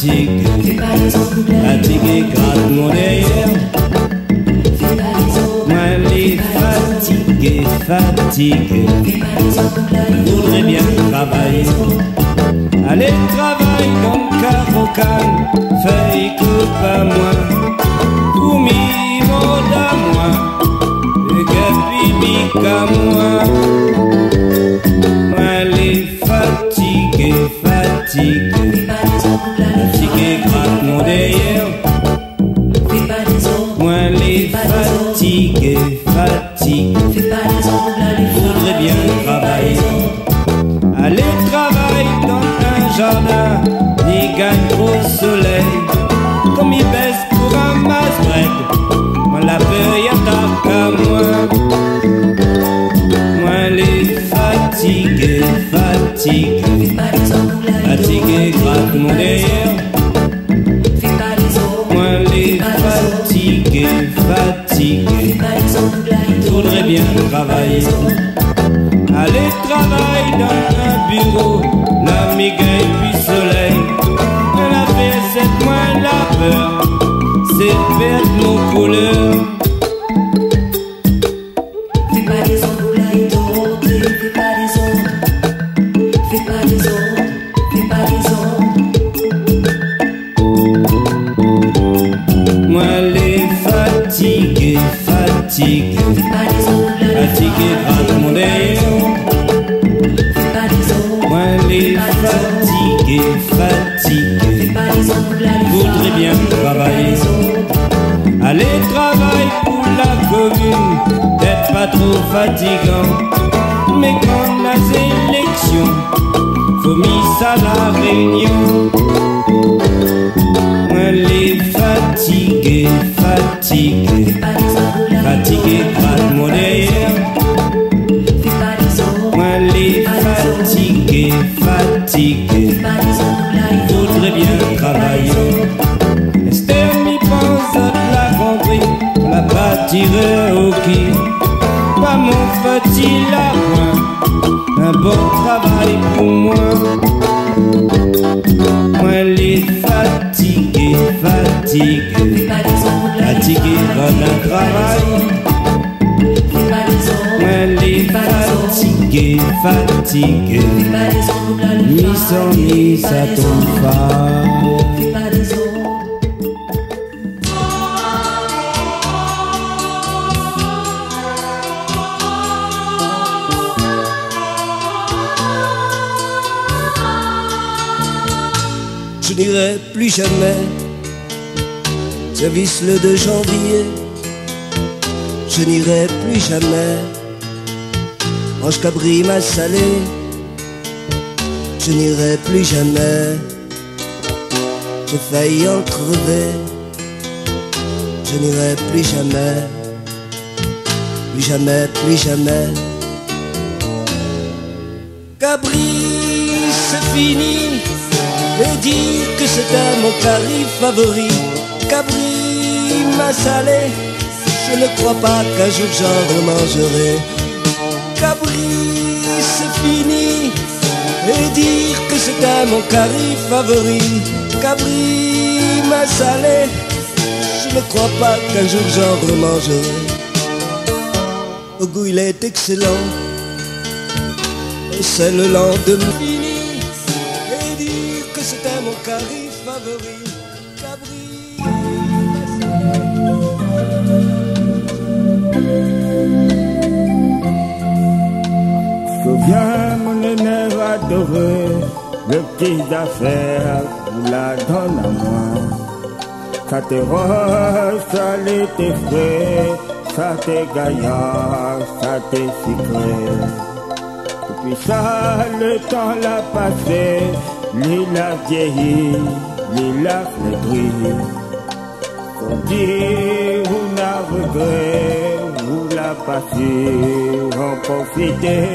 fatigue. Fatigué, gratte mon derrière. Moi les fatigué, fatigué. Voudrais bien travailler. Allez, travaille dans le carocan. Feuille coupe à moi. Oumi, monde à moi. Et que à moi. Moi les fatigué, fatigué. Fatigué, gratte mon derrière. Moi les fatigué, fatigué. Voudrais bien travailler. Allez, travaille dans un jardin. Il gagne au soleil. Comme il baisse pour un masque. Moi la feuille attaque à moi. Moi les fatigué, fatigué. Fatigué, gratte mon derrière. Moi les fatigué, fatigué. Voudrais bien travailler. Allez, travaille dans un bureau. La migraine puis soleil. La fait moins la peur. C'est perdre nos couleurs. Fais pas des ondes, fais pas des ondes. Fais pas des ondes, fais pas des ondes. Moi les fatigué, fatigué. Fatigué, gratte mon derrière. Moi les fatigué, fatigué. Voudrais bien travailler. Allez, travaille pour la commune. D'être pas trop fatigant. Mais quand on a des élections, faut mis à la réunion. Moi les fatigué, fatigué. Fatigué, gratte mon derrière. Moi les fatigué, fatigué. Voudrais bien travailler. Esther m'y pense à la compris. On l'a pas tiré au qui. Pas mon petit lapin. Un bon travail pour moi. Moi les fatigué, fatigué. Fatigué, bon travail. Moi les fatigué, fatigué. Mis en mis à ton phare. Je n'irai plus jamais, service le 2 janvier. Je n'irai plus jamais, Ange Cabri m'a salé. Je n'irai plus jamais, j'ai failli en crever. Je n'irai plus jamais, plus jamais, plus jamais. Cabri, c'est fini. Et dire que c'était mon curry favori. Cabri m'a salé. Je ne crois pas qu'un jour j'en remangerai. Cabri, c'est fini. Et dire que c'était mon curry favori. Cabri m'a salé. Je ne crois pas qu'un jour j'en remangerai. Au goût il est excellent. C'est le lendemain. C'était mon curry favori, Cabri. Souviens mon élève adoré, le petit d'affaires vous la donne à moi. Ça te rose, ça l'était frais, ça t'est gaillard, ça t'est sucré. Et puis ça, le temps l'a passé. L'île a vieilli, l'île a flétri. Faut dire, on a regret, vous la passez, en profiter.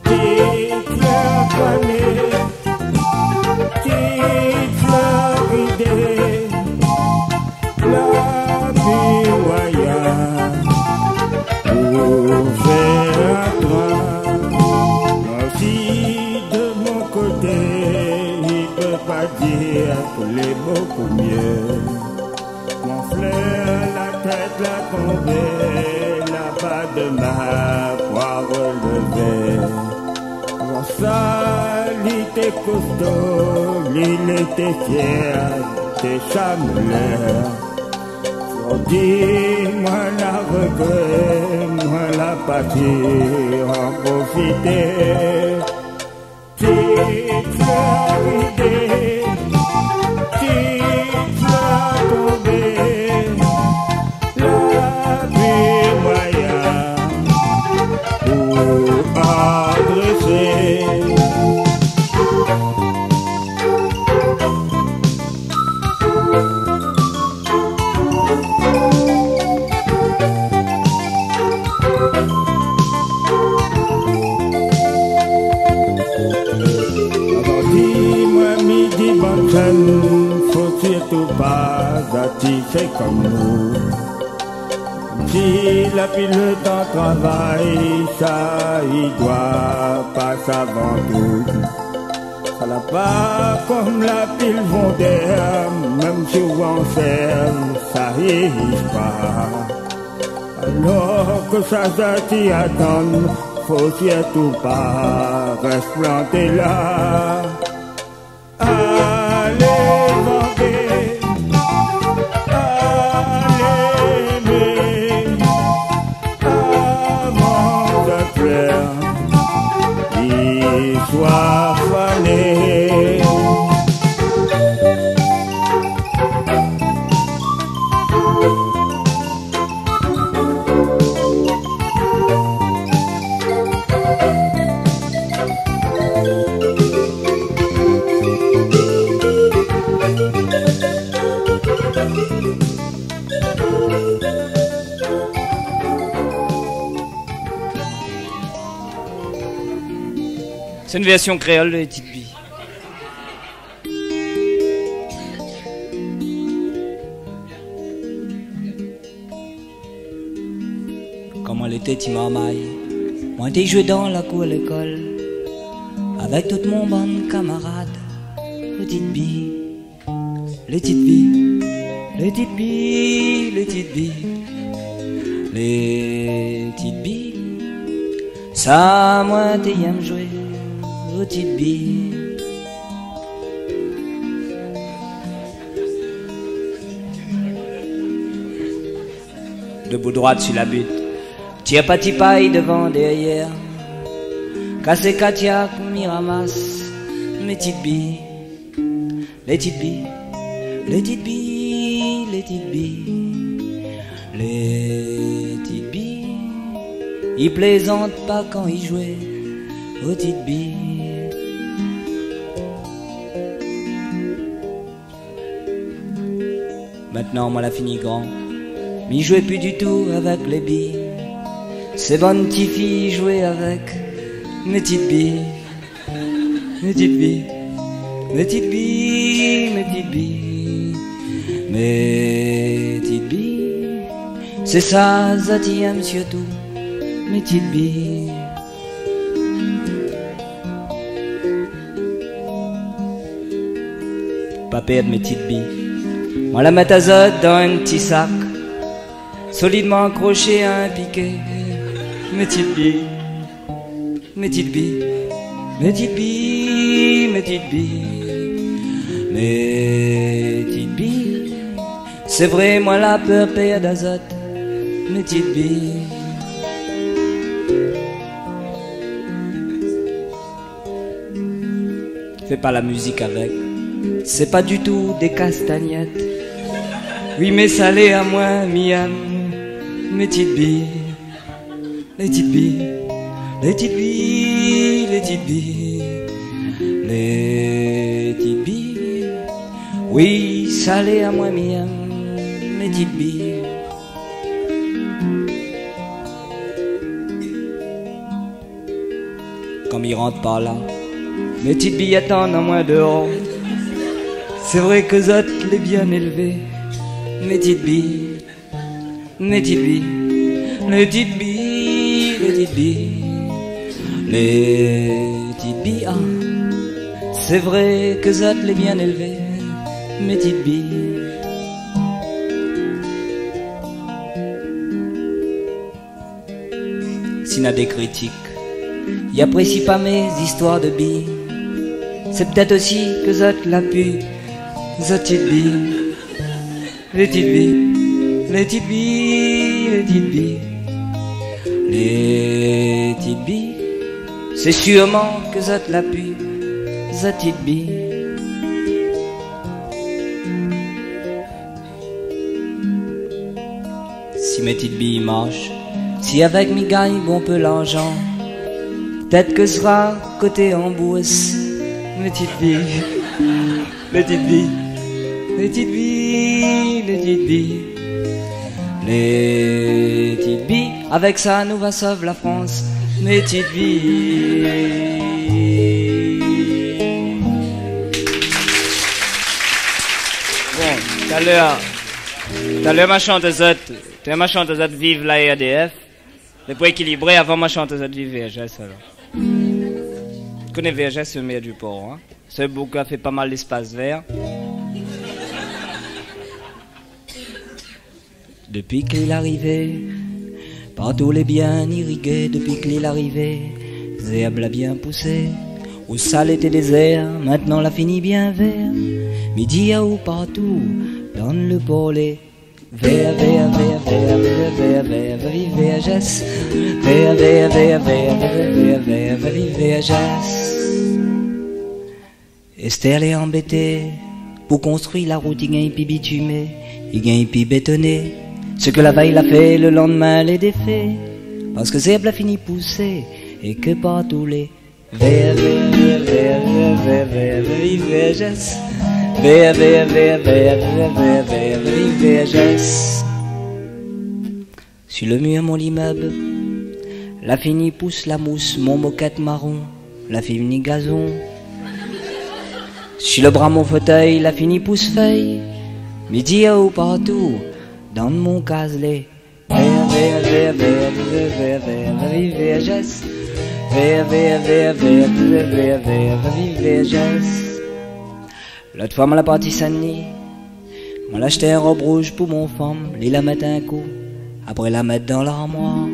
Quitte la famille, quitte la idée, la vie royale, pour faire un droit. Aussi de mon côté, il peut pas dire. la tombée, n'a pas de main pour relever. Pour ça, il était costaud, il était fier, des chameleurs. Dis-moi la regret, moi la patrie, en profiter. Petite fleur idée, petite fleur tombée, la vie moyen pour adresser. Faut surtout pas attirer comme nous. Si la pile d'un travail, ça y doit pas avant tout. Ça n'a pas comme la pile vondaire, même si on ferme, ça y pas. Alors que ça t'y attend, faut surtout pas rester planté là. Allez, vendez, allez, aimer, avant de plaire, il soit fané. C'est une version créole de Petite Bille. Comment l'été tu m'amailles, moi t'ai joué dans la cour à l'école, avec toute mon bande camarade. Petite Bille, les petites billes, les petites billes, les petites billes, les petites billes. Ça moi t'ai aime jouer. Petite bille, debout droite sur la butte, tire pas paille devant derrière, cassé Katia m'y ramasse, mes petites billes, les petites billes, les petites billes, les petites billes, les petites billes, ils plaisantent pas quand ils jouaient, petites billes. Maintenant, moi, la fini grand. M'y jouais plus du tout avec les billes. Ces bonnes petites filles jouaient avec mes petites billes. Mes petites billes. Mes petites billes. Mes petites billes. Mes petites billes. C'est ça, Zati aime surtout. Mes petites billes. Pas perdre mes petites billes. Moi la mettre à zot dans un petit sac, solidement accroché à un piquet. Mes petites billes, mes petites billes, mes petites billes, mes petites billes, mes petites billes. C'est vrai, moi la peur perd d'azote, mes petites billes. Fais pas la musique avec, c'est pas du tout des castagnettes. Oui, mais salé à moi, miam, mes petites billes, les petites billes, les petites billes, les petites billes, les petites billes. Oui, salé à moi, miam, mes petites billes. Comme ils rentrent par là, mes petites billes attendent à moi dehors. C'est vrai que zot les bien élevés. Mes petites billes, mes petites billes, les petites billes, les petites billes, les petites billes. Ah, c'est vrai que zot les bien élevés. Mes petites billes. s'il n'a des critiques. Il apprécie pas mes histoires de billes. C'est peut-être aussi que zot l'a pu. Zot petites billes, les petites billes, les petites billes, les petites billes, les petites billes. C'est sûrement que zot l'a pu. Zot petites billes. Si mes petites billes marchent, si avec mes gagne bon peu l'argent, peut-être que ce sera côté en bourse. Mes petites billes, les petites billes, les petites billes, les petites billes, les petites billes. Avec ça, nous va sauver la France. Mes petites billes. Bon, tout à l'heure, ma chanteuse, vive la RDF. C'est pour équilibrer avant ma chanteuse vive VHS alors. Tu connais VHS, le meilleur du port, hein? Ce bouc a fait pas mal d'espace vert. Depuis qu'il est arrivé, partout les biens irrigués. Depuis qu'il est arrivé, Zéab a bien poussé. Où sale était désert, maintenant l'a fini bien vert. Midi à où partout, dans le polé. Vert, vert, vert, vert, vert, vert, vert, vive VHS. Vert, vert, vert, vert, vert, vert, vert, vive VHS. Esther est embêtée pour construire la route, il gagne pi bitumé, il gagne pi bétonné. Ce que la veille l'a fait, le lendemain les défait. Parce que Zéab l'a fini pousser et que partout les vert, vert, vert, vert, vert, vert, vert, vive VHS. Vert, vert, vert, vert, vert, vert, vert, vive VHS. Sur le mur mon immeuble, la fini pousse la mousse, mon moquette marron, la fini gazon. Sur le bras mon fauteuil, la fini pousse feuille. Midi à haut partout, dans mon caselet. Vert, vert, vert, vert, vert, vert, vert, vive VHS. Vert, vert, vert, vert, vert, vert, vert, vive VHS. L'autre fois, moi la partie Saint-Denis, moi l'acheté un robe rouge pour mon femme, lui la mettre un coup, après la mettre dans l'armoire.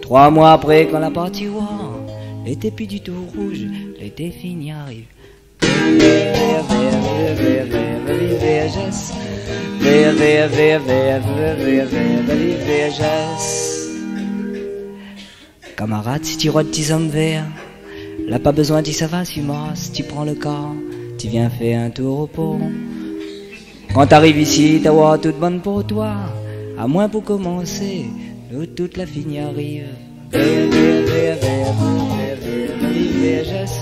3 mois après, quand la partie voir, l'été plus du tout rouge, l'été fini arrive. Vert, vert, vert, vert, vert, vive VHS. Vert, vert, vert, vert, vert, vert, vert, vive VHS. Camarade, si tu rodes tes hommes verts, là pas besoin de ça va, si Mars, tu prends le car. Tu viens faire un tour au pont. Quand t'arrives ici, t'as voir toute bonne pour toi. À moins pour commencer, nous toute la fini arrive. Vert, vert, vert, vert, vert, vert, vive VHS.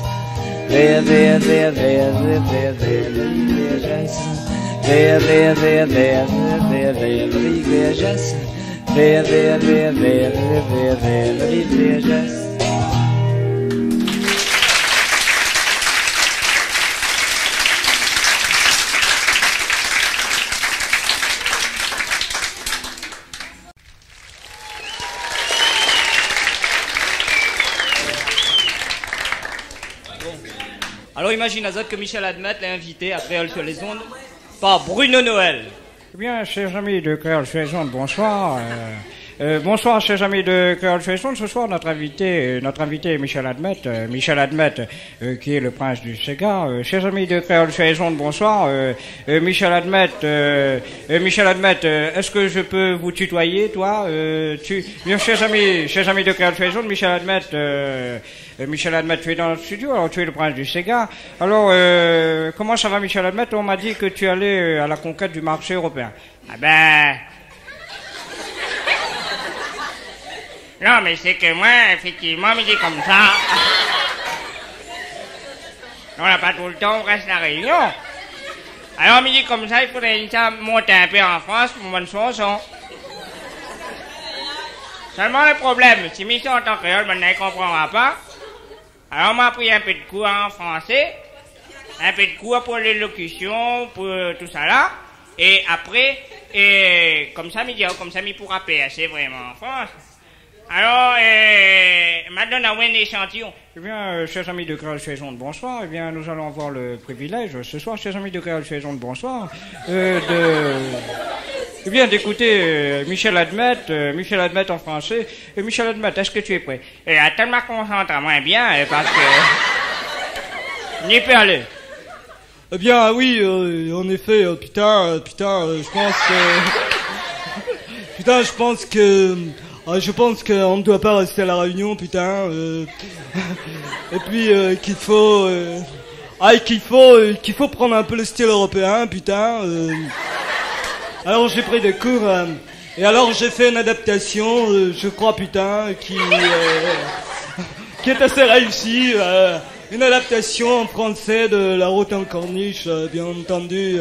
Vert, vert, vert, vert, vert, vert, vert, vive VHS. Vert, vert, vert, vert, vert, vert, vive VHS. Vert, vert, vert, vert, vert, vert, vive VHS. Alors imagine Azot que Michel Admet l'a invité à Créole sur les ondes par Bruno Noël. Eh bien, chers amis de Créole sur les ondes, bonsoir. Bonsoir, chers amis de Créole sur les ondes. Ce soir, notre invité est Michel Admet. Michel Admet, qui est le prince du Sega. Chers amis de Créole sur les ondes, bonsoir. Michel Admet, est-ce que je peux vous tutoyer, toi Bien, chers amis de Créole sur les ondes, Michel Admet, tu es dans le studio, alors tu es le prince du Sega. Alors, comment ça va, Michel Admet? On m'a dit que tu allais à la conquête du marché européen. Ah ben... Non, mais c'est que moi, effectivement, me dit comme ça. On n'a pas tout le temps, on reste à la Réunion. Alors, me dit comme ça, il faudrait monter un peu en France pour mon chanson. Seulement le problème, si mission en tant que créole, maintenant, il ne comprendra pas. Alors, on m'a pris un peu de cours en français, un peu de cours pour l'élocution, pour tout ça là. Et après, comme ça, il pourra passer vraiment en France. Alors, maintenant, on a un échantillon. Eh bien, chers amis de Créole sur les ondes, bonsoir. Eh bien, nous allons avoir le privilège, ce soir, chers amis de Créole sur les ondes, bonsoir, Je viens d'écouter Michel Admet en français. Michel Admet, est-ce que tu es prêt? Attends, ma concentre moins bien, parce que... N'y peut aller. Eh bien, oui, en effet, putain, je pense qu'on ne doit pas rester à la Réunion, putain. Et puis qu'il faut prendre un peu le style européen, putain. Alors j'ai pris des cours et alors j'ai fait une adaptation, je crois, putain, qui est assez réussie. Une adaptation en français de La Route en Corniche, bien entendu.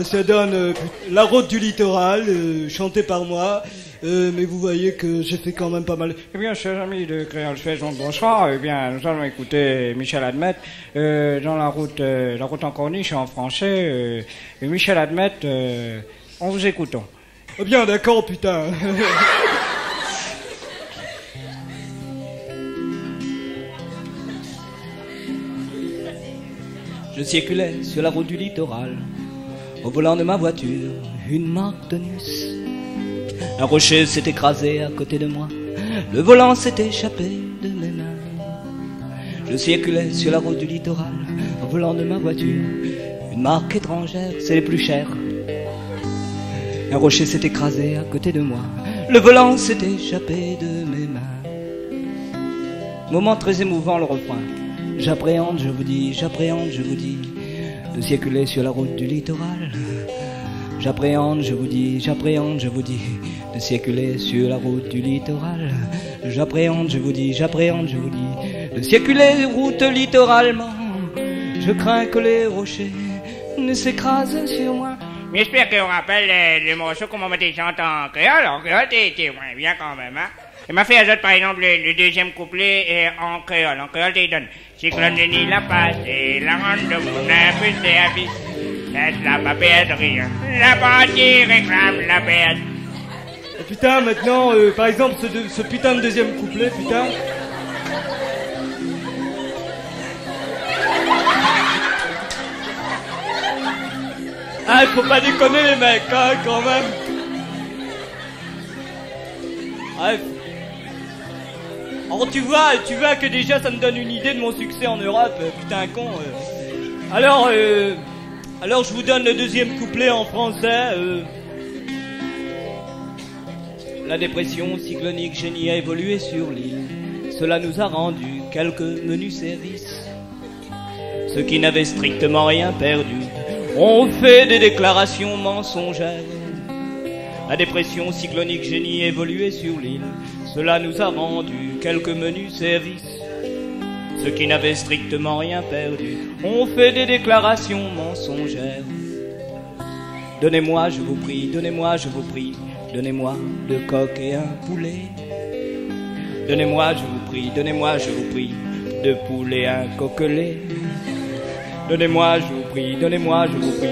Ça donne La Route du littoral, chantée par moi. Mais vous voyez que j'ai fait quand même pas mal. Eh bien, chers amis de Créole Saison, bonsoir. Eh bien, nous allons écouter Michel Admet dans La Route en Corniche en français. Michel Admet, en vous écoutant. Eh bien, d'accord, putain. Je circulais sur la route du littoral, au volant de ma voiture, une marque de Nice. Un rocher s'est écrasé à côté de moi, le volant s'est échappé de mes mains. Je circulais sur la route du littoral, au volant de ma voiture, une marque étrangère, c'est les plus chers. Un rocher s'est écrasé à côté de moi, le volant s'est échappé de mes mains. Moment très émouvant, le refrain. J'appréhende, je vous dis, de circuler sur la route du littoral. J'appréhende, je vous dis, de circuler sur la route du littoral. J'appréhende, je vous dis, de circuler route littoralement. Je crains que les rochers ne s'écrasent sur moi. Mais j'espère qu'on rappelle les morceaux qu'on m'a dit chanter en créole. En créole, t'es moins bien quand même, hein. Il m'a fait un autre, par exemple, le deuxième couplet en créole. En créole, t'es donne. Cyclone de Nil a passé, la ronde de mon impulse et abysse. Laisse-la pas perdre rien. La partie réclame la perte. Et putain, maintenant, par exemple, ce putain de deuxième couplet, putain. Ah, faut pas déconner les mecs, hein, quand même. Bref. Alors tu vois que déjà ça me donne une idée de mon succès en Europe, putain con. Alors je vous donne le deuxième couplet en français. La dépression cyclonique génie a évolué sur l'île. Cela nous a rendu quelques menus services. Ceux qui n'avaient strictement rien perdu ont fait des déclarations mensongères. La dépression cyclonique génie a évolué sur l'île. Cela nous a rendu quelques menus services. Ceux qui n'avaient strictement rien perdu ont fait des déclarations mensongères. Donnez-moi, je vous prie, donnez-moi deux coqs et un poulet. Donnez-moi, je vous prie, deux poules et un coquelet. Donnez-moi, je vous prie,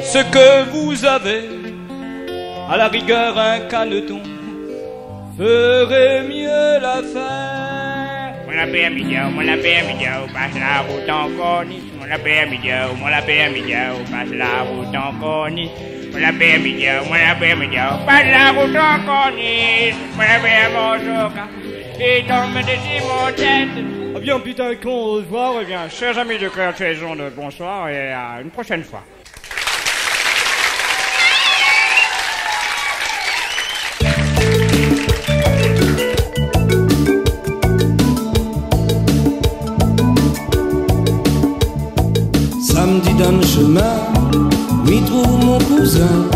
ce que vous avez. À la rigueur, un caneton ferait mieux l'affaire. Mon après-midi, passe la route en corniche. Mon après-midi, passe la route en corniche. Mon après-midi, passe la route en corniche. Mon après-midi, et tombe dessus mon tête. Ah bien, putain con, au revoir. Eh bien, chers amis de Créole Saison, bonsoir et à une prochaine fois. Samedi dans le chemin, m'y trouve mon cousin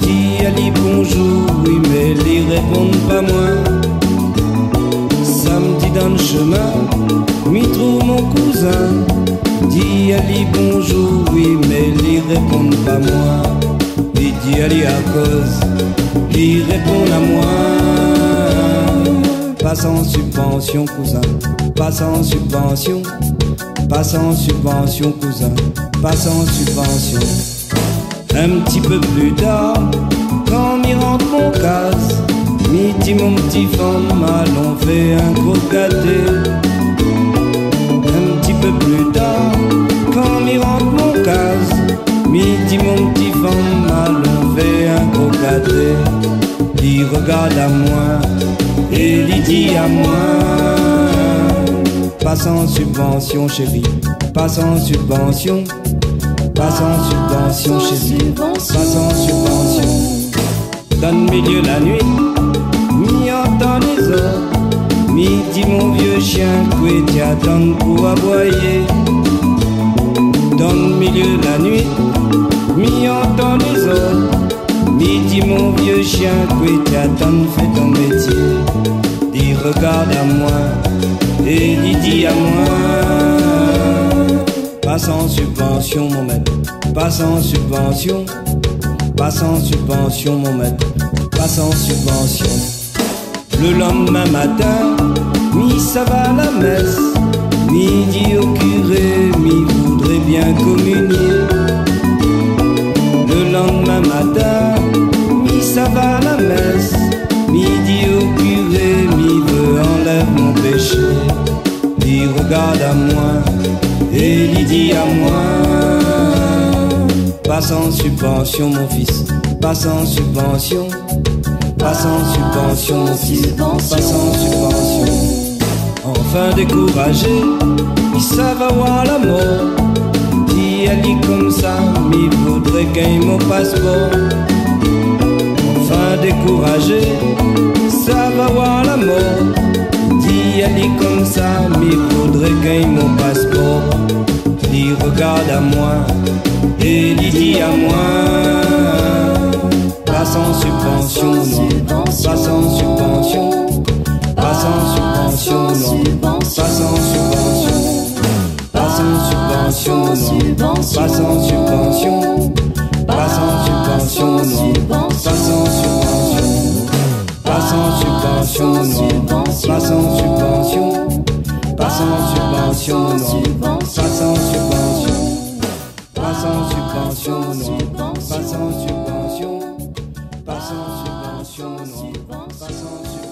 qui a dit bonjour, oui mais il répond pas moins. Samedi dans le chemin, m'y trouve mon cousin qui a dit bonjour, oui mais il répond pas moi. Il dit allez à cause, il répond à moi. Pas sans subvention cousin, pas sans subvention. Pas sans subvention, cousin, pas sans subvention. Un petit peu plus tard, quand m'y rentre mon casse, m'y dit mon petit femme, allons faire un gros gâté. Un petit peu plus tard, quand m'y rentre mon casse, m'y dit mon petit femme, allons faire un gros gâté. flatté, il regarde à moi et il dit à moi, pas sans subvention chérie, pas sans subvention, pas sans subvention chérie, pas sans subvention. Dans le milieu de la nuit, m'y entend les autres, m'y dit mon vieux chien que tu attends pour aboyer. Dans le milieu de la nuit, m'y entend les autres, m'y dit mon vieux chien que tu attends, fais ton métier. Il regarde à moi et il dit à moi, pas sans subvention mon maître, pas sans subvention, pas sans subvention mon maître, pas sans subvention. Le lendemain matin, mi ça va à la messe, mi dit au curé, mi voudrait bien communier. Le lendemain matin, mi ça va à la messe, mi dit au curé, mi veut enlève mon péché. Il regarde à moi et il dit à moi, pas sans subvention mon fils, pas sans subvention, pas sans subvention mon fils, pas sans subvention. Enfin découragé, il ça va voir la mort. Dit elle dit comme ça, il faudrait gagner mon passeport. Enfin découragé, ça va voir la mort. Dit elle dit comme ça, il faudrait gagner mon passeport. Il regarde à moi et il dit à moi, pas sans subvention non, pas sans subvention, pas sans subvention non, pas sans subvention, pas sans subvention non, pas sans subvention, pas sans subvention non, pas sans subvention, pas sans subvention non, pas sans subvention, pas sans subvention non, pas sans subvention, pas sans subvention non, pas sans subvention, pas sans subvention non, pas sans subvention.